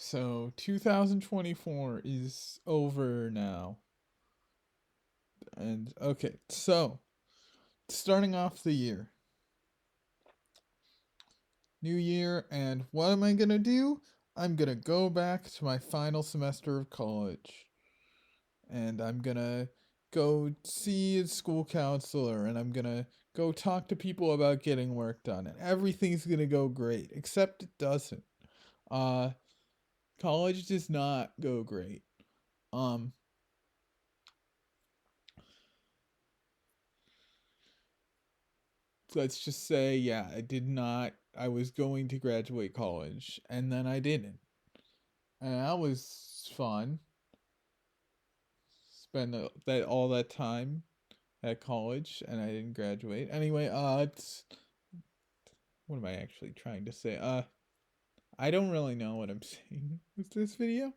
So 2024 is over now. And okay, so starting off the year. New year, and what am I gonna do? I'm gonna go back to my final semester of college. And I'm gonna go see a school counselor, and I'm gonna go talk to people about getting work done. And everything's gonna go great, except it doesn't. Uh College does not go great. Um let's just say, yeah, I did not. I was going to graduate college, and then I didn't, and that was fun. Spend that all that time at college, and I didn't graduate. Anyway, it's what am I actually trying to say? I don't really know what I'm saying with this video,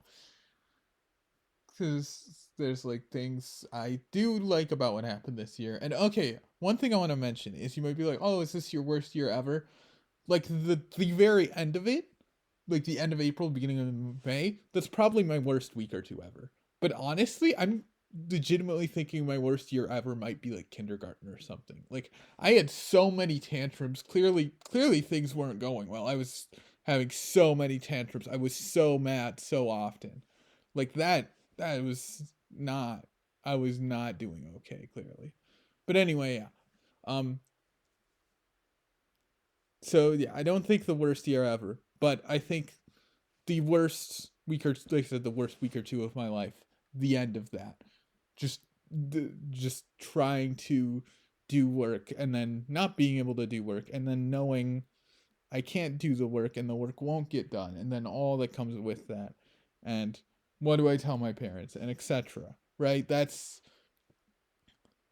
because there's like things I do like about what happened this year. And okay, one thing I want to mention is you might be like, "Oh, is this your worst year ever?" Like the very end of it, like the end of April, beginning of May, that's probably my worst week or two ever. But honestly, I'm legitimately thinking my worst year ever might be like kindergarten or something. Like I had so many tantrums. Clearly things weren't going well. I was having so many tantrums. I was so mad so often. Like that was not I was not doing okay, clearly. But anyway, yeah. Um so yeah, I don't think the worst year ever, but I think the worst week or like I said, the worst week or two of my life. The end of that, just just trying to do work and then not being able to do work and then knowing I can't do the work and the work won't get done and then all that comes with that and what do I tell my parents and etc. Right? That's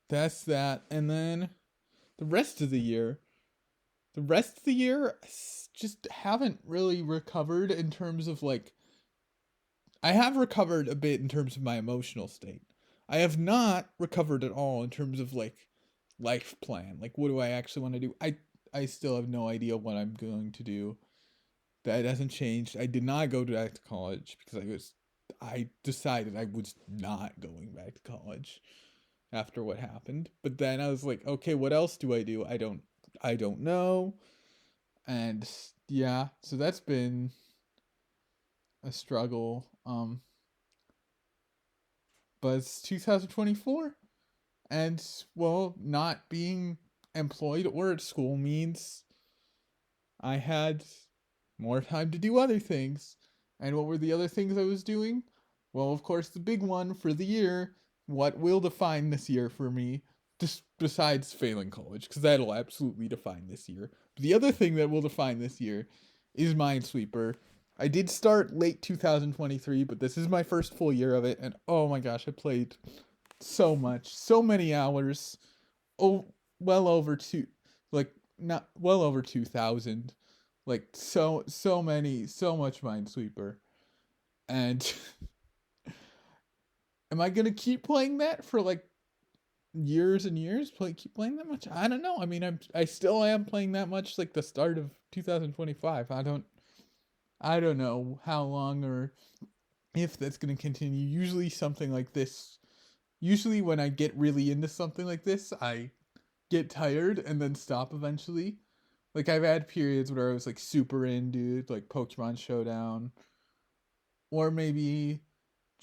that and then the rest of the year the rest of the year just haven't really recovered in terms of like I have recovered a bit in terms of my emotional state. I have not recovered at all in terms of like life plan. Like what do I actually want to do? I still have no idea what I'm going to do. That hasn't changed. I did not go back to college because I decided I was not going back to college after what happened. But then I was like, okay, what else do I do? I don't know. And yeah, so that's been a struggle. But it's 2024, and well, not being employed or at school means I had more time to do other things. And what were the other things I was doing? Well, of course, the big one for the year, what will define this year for me, just besides failing college, because that'll absolutely define this year. But the other thing that will define this year is Minesweeper. I did start late 2023, but this is my first full year of it, and oh my gosh, I played so much, so many hours. Oh, well over two, like not well over 2,000. Like so many, so much Minesweeper. And am I gonna keep playing that for like years and years? Keep playing that much? I don't know. I mean, I still am playing that much. Like the start of 2025. I don't know how long or if that's gonna continue. Usually something like this. Usually when I get really into something like this, I get tired and then stop eventually. Like I've had periods where I was like super into like Pokemon Showdown, or maybe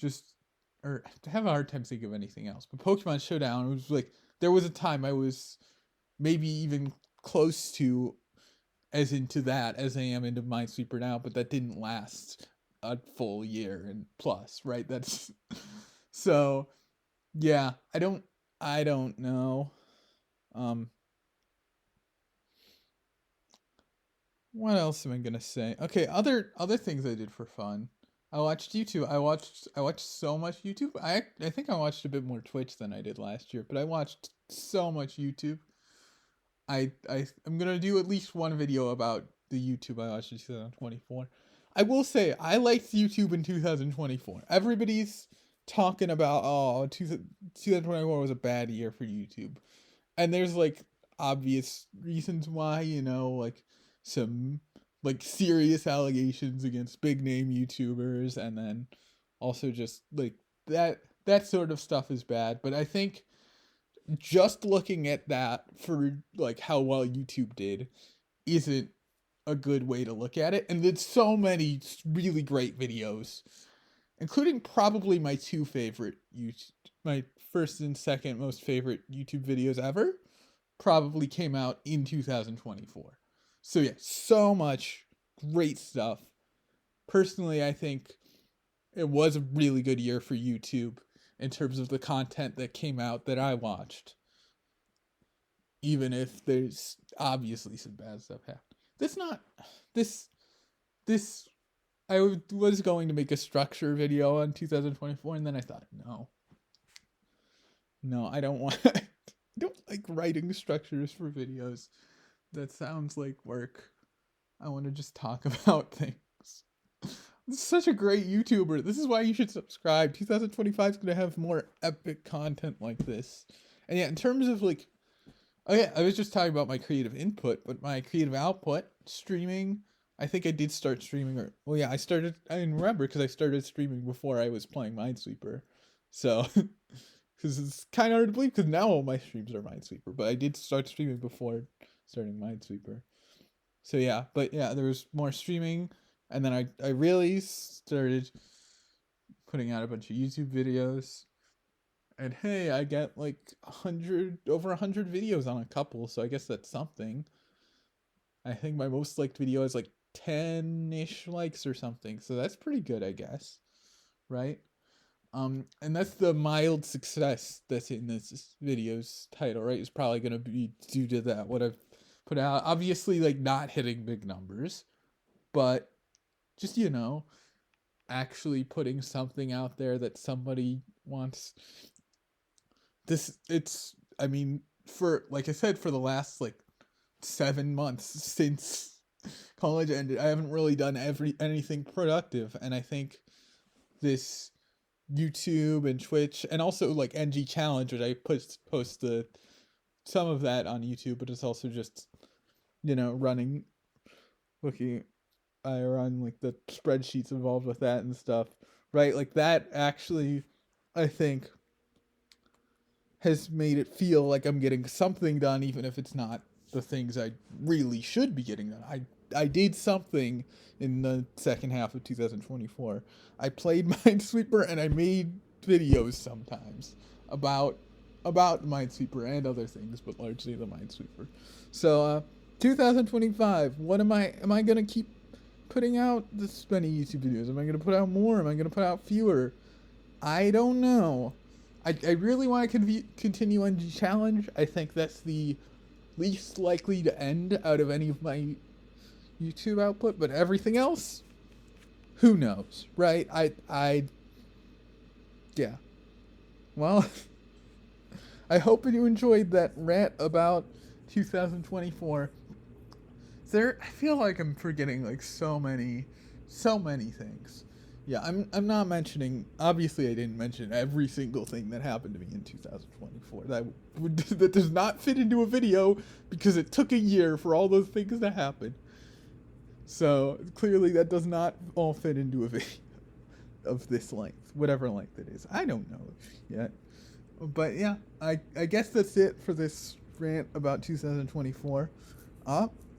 just or I have a hard time thinking of anything else. But Pokemon Showdown was like there was a time I was maybe even close to as into that as I am into Minesweeper now, but that didn't last a full year and plus, right? That's so yeah, I don't know. Um what else am I gonna say? Okay, other things I did for fun. I watched YouTube. I watched so much YouTube. I think I watched a bit more Twitch than I did last year, but I watched so much YouTube. I'm gonna do at least one video about the YouTube I watched in 2024. I will say I liked YouTube in 2024. Everybody's talking about 2024 was a bad year for YouTube, and there's like obvious reasons why, like some like serious allegations against big name YouTubers, and then also just like that sort of stuff is bad. But I think just looking at that for like how well YouTube did isn't a good way to look at it. And there's so many really great videos, including probably my two favorite my first and second most favorite YouTube videos ever, probably came out in 2024. So yeah, so much great stuff. Personally, I think it was a really good year for YouTube in terms of the content that came out that I watched. Even if there's obviously some bad stuff happening. This not this this I was going to make a structure video on 2024, and then I thought, no, I don't want. I don't like writing structures for videos. That sounds like work. I want to just talk about things. This is such a great YouTuber. This is why you should subscribe. 2025 is going to have more epic content like this. And yeah, in terms of like, oh yeah, I was just talking about my creative input, but my creative output, streaming, I think I did start streaming, well yeah, I remember because I started streaming before I was playing Minesweeper. So, because it's kind of hard to believe because now all my streams are Minesweeper, but I did start streaming before starting Minesweeper. So yeah, but yeah, there was more streaming, and then I really started putting out a bunch of YouTube videos. And hey, I get like over 100 videos on a couple, so I guess that's something. I think my most liked video is like 10-ish likes or something, so that's pretty good, I guess, right? And that's the mild success that's in this video's title, right? It's probably gonna be due to that what I've put out. Obviously, like not hitting big numbers, but just actually putting something out there that somebody wants. I mean, for like I said, for the last like 7 months since college ended, I haven't really done anything productive, and I think this YouTube and Twitch and also like NG Challenge, which I post some of that on YouTube, but it's also just running, I run like the spreadsheets involved with that and stuff, right? Like that actually, I think, has made it feel like I'm getting something done, even if it's not the things I really should be getting done. I did something in the second half of 2024. I played Minesweeper and I made videos sometimes about Minesweeper and other things, but largely the Minesweeper. So 2025, what am I gonna keep putting out this many YouTube videos? Am I gonna put out more? Am I gonna put out fewer? I don't know. I really want to continue on the challenge. I think that's the least likely to end out of any of my YouTube output, but everything else, who knows, right? Yeah. Well, I hope you enjoyed that rant about 2024. I feel like I'm forgetting like so many things. Yeah, I'm not mentioning. Obviously, I didn't mention every single thing that happened to me in 2024. That does not fit into a video because it took a year for all those things to happen. So clearly, that does not all fit into a video of this length, whatever length it is. I don't know yet, but yeah, I guess that's it for this rant about 2024.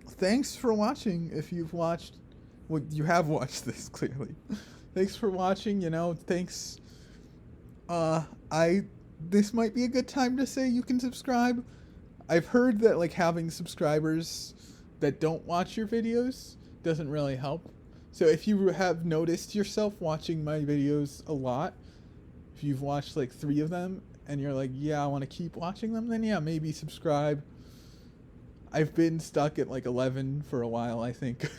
Thanks for watching. If you've watched, well, you have watched this clearly. Thanks for watching, thanks. This might be a good time to say you can subscribe. I've heard that like having subscribers that don't watch your videos doesn't really help. So if you have noticed yourself watching my videos a lot, if you've watched like 3 of them and you're like, yeah, I want to keep watching them, then yeah, maybe subscribe. I've been stuck at like 11 for a while, I think.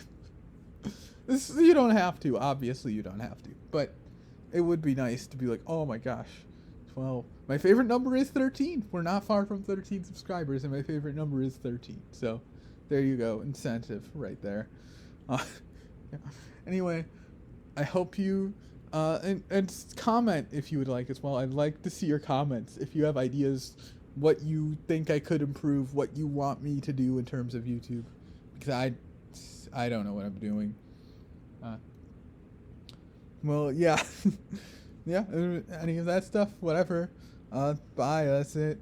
You don't have to. Obviously, you don't have to. But it would be nice to be like, oh my gosh, 12. My favorite number is 13. We're not far from 13 subscribers, and my favorite number is 13. So there you go. Incentive right there. Yeah. Anyway, I hope you... and comment if you would like as well. I'd like to see your comments. If you have ideas, what you think I could improve, what you want me to do in terms of YouTube. Because I don't know what I'm doing. Uh, well, yeah. Yeah, any of that stuff, whatever. Bye, that's it.